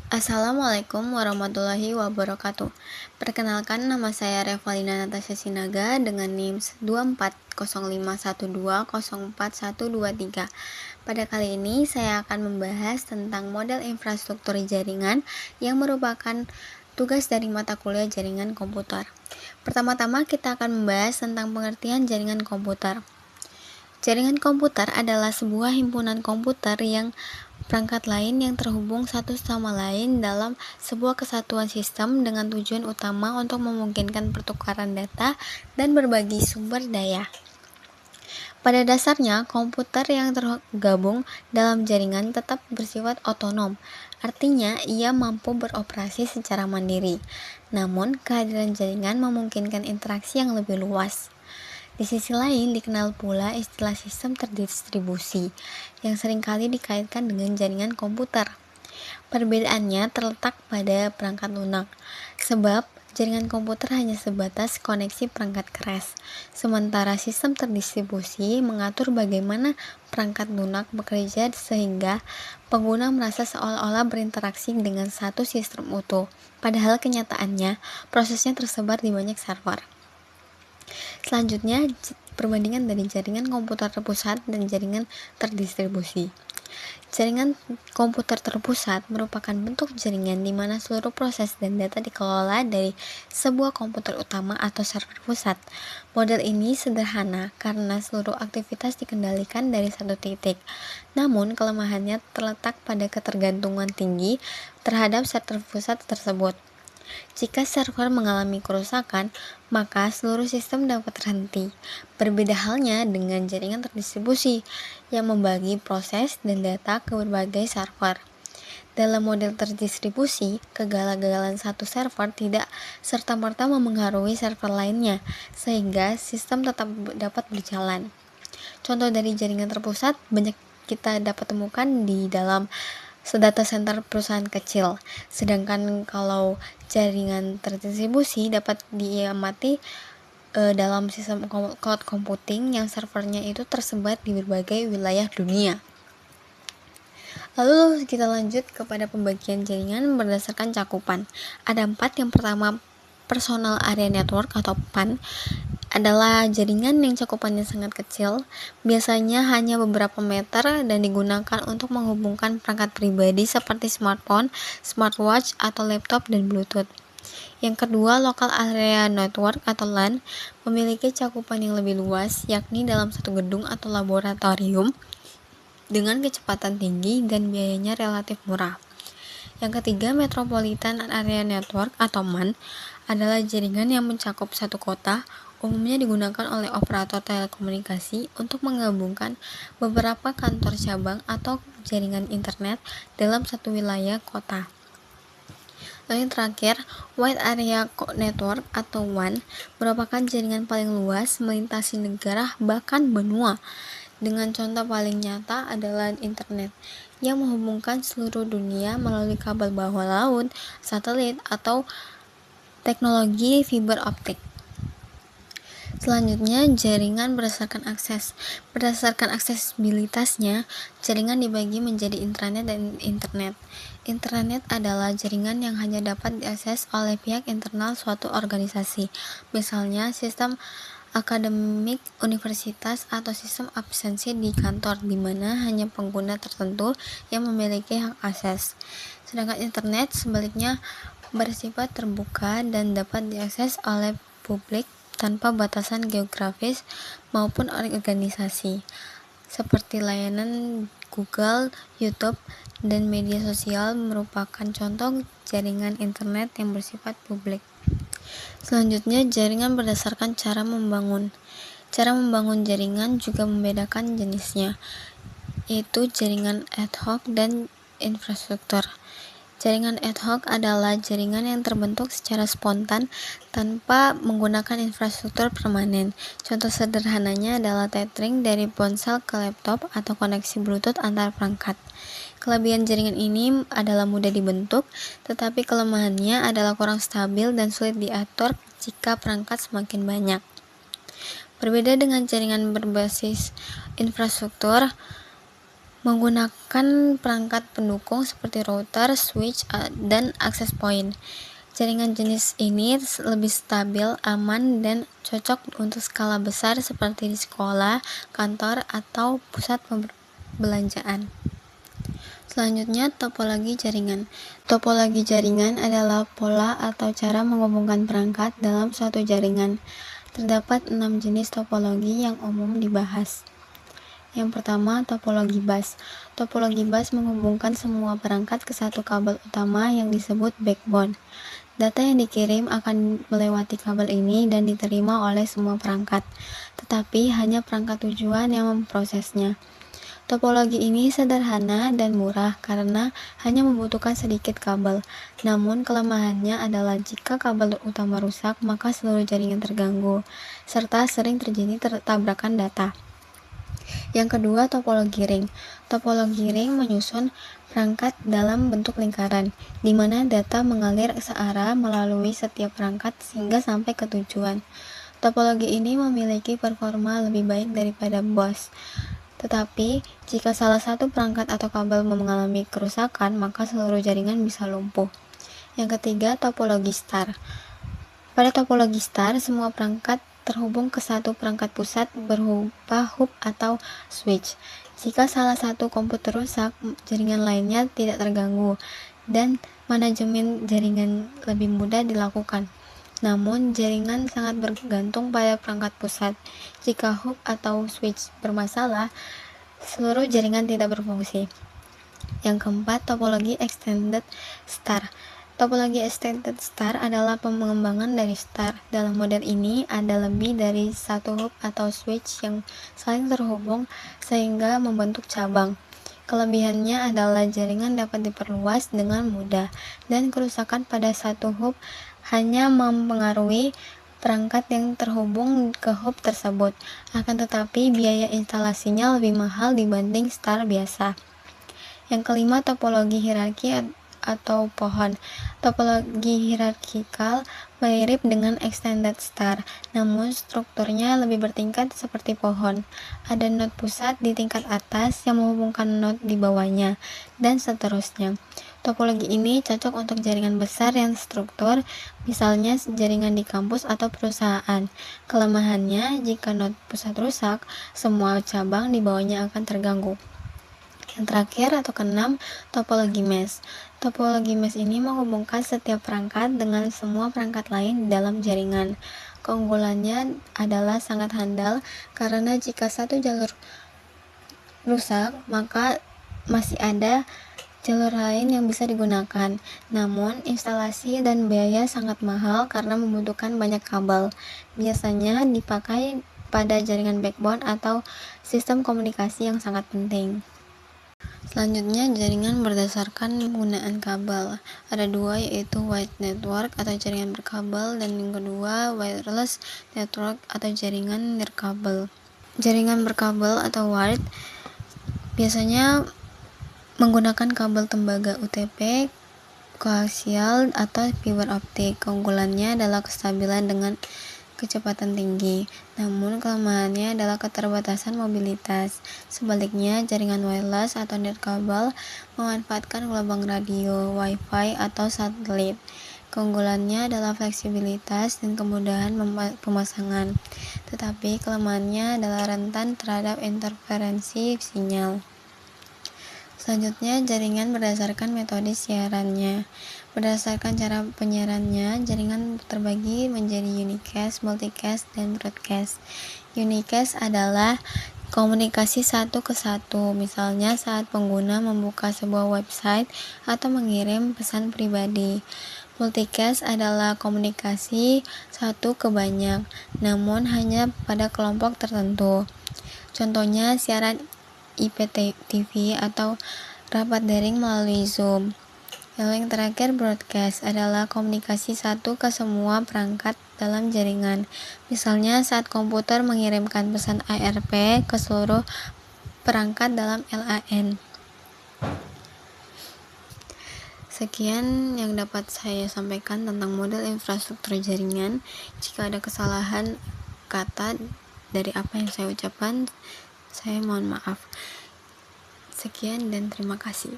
Assalamualaikum warahmatullahi wabarakatuh. Perkenalkan, nama saya Revalina Natasha Sinaga dengan NIM 240512041123. Pada kali ini saya akan membahas tentang model infrastruktur jaringan yang merupakan tugas dari mata kuliah jaringan komputer. Pertama-tama kita akan membahas tentang pengertian jaringan komputer. Jaringan komputer adalah sebuah himpunan komputer yang perangkat lain yang terhubung satu sama lain dalam sebuah kesatuan sistem dengan tujuan utama untuk memungkinkan pertukaran data dan berbagi sumber daya. Pada dasarnya, komputer yang tergabung dalam jaringan tetap bersifat otonom, artinya ia mampu beroperasi secara mandiri. Namun, kehadiran jaringan memungkinkan interaksi yang lebih luas. Di sisi lain, dikenal pula istilah sistem terdistribusi, yang seringkali dikaitkan dengan jaringan komputer. Perbedaannya terletak pada perangkat lunak, sebab jaringan komputer hanya sebatas koneksi perangkat keras, sementara sistem terdistribusi mengatur bagaimana perangkat lunak bekerja sehingga pengguna merasa seolah-olah berinteraksi dengan satu sistem utuh, padahal kenyataannya prosesnya tersebar di banyak server. Selanjutnya, perbandingan dari jaringan komputer terpusat dan jaringan terdistribusi. Jaringan komputer terpusat merupakan bentuk jaringan di mana seluruh proses dan data dikelola dari sebuah komputer utama atau server pusat. Model ini sederhana karena seluruh aktivitas dikendalikan dari satu titik. Namun, kelemahannya terletak pada ketergantungan tinggi terhadap server pusat tersebut. Jika server mengalami kerusakan, maka seluruh sistem dapat terhenti. Berbeda halnya dengan jaringan terdistribusi yang membagi proses dan data ke berbagai server. Dalam model terdistribusi, kegagalan satu server tidak serta-merta memengaruhi server lainnya, sehingga sistem tetap dapat berjalan. Contoh dari jaringan terpusat banyak kita dapat temukan di dalam data center perusahaan kecil. Sedangkan kalau jaringan terdistribusi dapat diamati dalam sistem cloud computing yang servernya itu tersebar di berbagai wilayah dunia. Lalu kita lanjut kepada pembagian jaringan berdasarkan cakupan. Ada 4. Yang pertama, Personal Area Network atau PAN adalah jaringan yang cakupannya sangat kecil, biasanya hanya beberapa meter dan digunakan untuk menghubungkan perangkat pribadi seperti smartphone, smartwatch, atau laptop dan Bluetooth. Yang kedua, Local Area Network atau LAN memiliki cakupan yang lebih luas, yakni dalam satu gedung atau laboratorium dengan kecepatan tinggi dan biayanya relatif murah. Yang ketiga, Metropolitan Area Network atau MAN adalah jaringan yang mencakup satu kota, umumnya digunakan oleh operator telekomunikasi untuk menggabungkan beberapa kantor cabang atau jaringan internet dalam satu wilayah kota. Lalu yang terakhir, Wide Area Network atau WAN merupakan jaringan paling luas melintasi negara bahkan benua. Dengan contoh paling nyata adalah internet yang menghubungkan seluruh dunia melalui kabel bawah laut, satelit, atau teknologi fiber optik. Selanjutnya, jaringan berdasarkan akses. Berdasarkan aksesibilitasnya, jaringan dibagi menjadi intranet dan internet. Intranet adalah jaringan yang hanya dapat diakses oleh pihak internal suatu organisasi, misalnya sistem akademik universitas atau sistem absensi di kantor, di mana hanya pengguna tertentu yang memiliki hak akses. Sedangkan internet sebaliknya bersifat terbuka dan dapat diakses oleh publik tanpa batasan geografis maupun organisasi, seperti layanan Google, YouTube, dan media sosial merupakan contoh jaringan internet yang bersifat publik. Selanjutnya, jaringan berdasarkan cara membangun. Cara membangun jaringan juga membedakan jenisnya, yaitu jaringan ad hoc dan infrastruktur. Jaringan ad hoc adalah jaringan yang terbentuk secara spontan tanpa menggunakan infrastruktur permanen. Contoh sederhananya adalah tethering dari ponsel ke laptop atau koneksi Bluetooth antar perangkat. Kelebihan jaringan ini adalah mudah dibentuk, tetapi kelemahannya adalah kurang stabil dan sulit diatur jika perangkat semakin banyak. Berbeda dengan jaringan berbasis infrastruktur, menggunakan perangkat pendukung seperti router, switch, dan access point. Jaringan jenis ini lebih stabil, aman, dan cocok untuk skala besar seperti di sekolah, kantor, atau pusat perbelanjaan. Selanjutnya, topologi jaringan. Topologi jaringan adalah pola atau cara menghubungkan perangkat dalam suatu jaringan. Terdapat 6 jenis topologi yang umum dibahas. Yang pertama, topologi bus. Topologi bus menghubungkan semua perangkat ke satu kabel utama yang disebut backbone. Data yang dikirim akan melewati kabel ini dan diterima oleh semua perangkat, tetapi hanya perangkat tujuan yang memprosesnya. Topologi ini sederhana dan murah karena hanya membutuhkan sedikit kabel. Namun kelemahannya adalah jika kabel utama rusak, maka seluruh jaringan terganggu, serta sering terjadi tabrakan data. Yang kedua, topologi ring. Topologi ring menyusun perangkat dalam bentuk lingkaran, di mana data mengalir searah melalui setiap perangkat sehingga sampai ke tujuan. Topologi ini memiliki performa lebih baik daripada bus. Tetapi, jika salah satu perangkat atau kabel mengalami kerusakan, maka seluruh jaringan bisa lumpuh. Yang ketiga, topologi star. Pada topologi star, semua perangkat terhubung ke satu perangkat pusat berupa hub atau switch. Jika salah satu komputer rusak, jaringan lainnya tidak terganggu, dan manajemen jaringan lebih mudah dilakukan. Namun, jaringan sangat bergantung pada perangkat pusat. Jika hub atau switch bermasalah, seluruh jaringan tidak berfungsi. Yang keempat, topologi extended star. Topologi extended star adalah pengembangan dari star. Dalam model ini, ada lebih dari satu hub atau switch yang saling terhubung sehingga membentuk cabang. Kelebihannya adalah jaringan dapat diperluas dengan mudah, dan kerusakan pada satu hub hanya mempengaruhi perangkat yang terhubung ke hub tersebut. Akan tetapi, biaya instalasinya lebih mahal dibanding star biasa. Yang kelima, topologi hierarki atau pohon. Topologi hierarkikal mirip dengan extended star, namun strukturnya lebih bertingkat seperti pohon. Ada node pusat di tingkat atas yang menghubungkan node di bawahnya, dan seterusnya. Topologi ini cocok untuk jaringan besar yang struktur, misalnya jaringan di kampus atau perusahaan. Kelemahannya, jika node pusat rusak, semua cabang di bawahnya akan terganggu. Yang terakhir atau keenam, topologi mesh. Topologi mesh ini menghubungkan setiap perangkat dengan semua perangkat lain dalam jaringan. Keunggulannya adalah sangat handal karena jika satu jalur rusak, maka masih ada jalur lain yang bisa digunakan. Namun, instalasi dan biaya sangat mahal karena membutuhkan banyak kabel. Biasanya dipakai pada jaringan backbone atau sistem komunikasi yang sangat penting. Selanjutnya, jaringan berdasarkan penggunaan kabel. Ada dua, yaitu wired network atau jaringan berkabel, dan yang kedua wireless network atau jaringan nirkabel. Jaringan berkabel atau wired biasanya menggunakan kabel tembaga UTP, koaksial, atau fiber optik. Keunggulannya adalah kestabilan dengan kecepatan tinggi, namun kelemahannya adalah keterbatasan mobilitas. Sebaliknya, jaringan wireless atau nirkabel memanfaatkan gelombang radio, wifi, atau satelit. Keunggulannya adalah fleksibilitas dan kemudahan pemasangan, tetapi kelemahannya adalah rentan terhadap interferensi sinyal. Selanjutnya, jaringan berdasarkan metode siarannya. Berdasarkan cara penyiarannya, jaringan terbagi menjadi unicast, multicast, dan broadcast. Unicast adalah komunikasi satu ke satu, misalnya saat pengguna membuka sebuah website atau mengirim pesan pribadi. Multicast adalah komunikasi satu ke banyak, namun hanya pada kelompok tertentu. Contohnya siaran IPTV atau rapat daring melalui Zoom. Lalu yang terakhir, broadcast adalah komunikasi satu ke semua perangkat dalam jaringan. Misalnya saat komputer mengirimkan pesan ARP ke seluruh perangkat dalam LAN. Sekian yang dapat saya sampaikan tentang model infrastruktur jaringan. Jika ada kesalahan kata dari apa yang saya ucapkan, saya mohon maaf. Sekian dan terima kasih.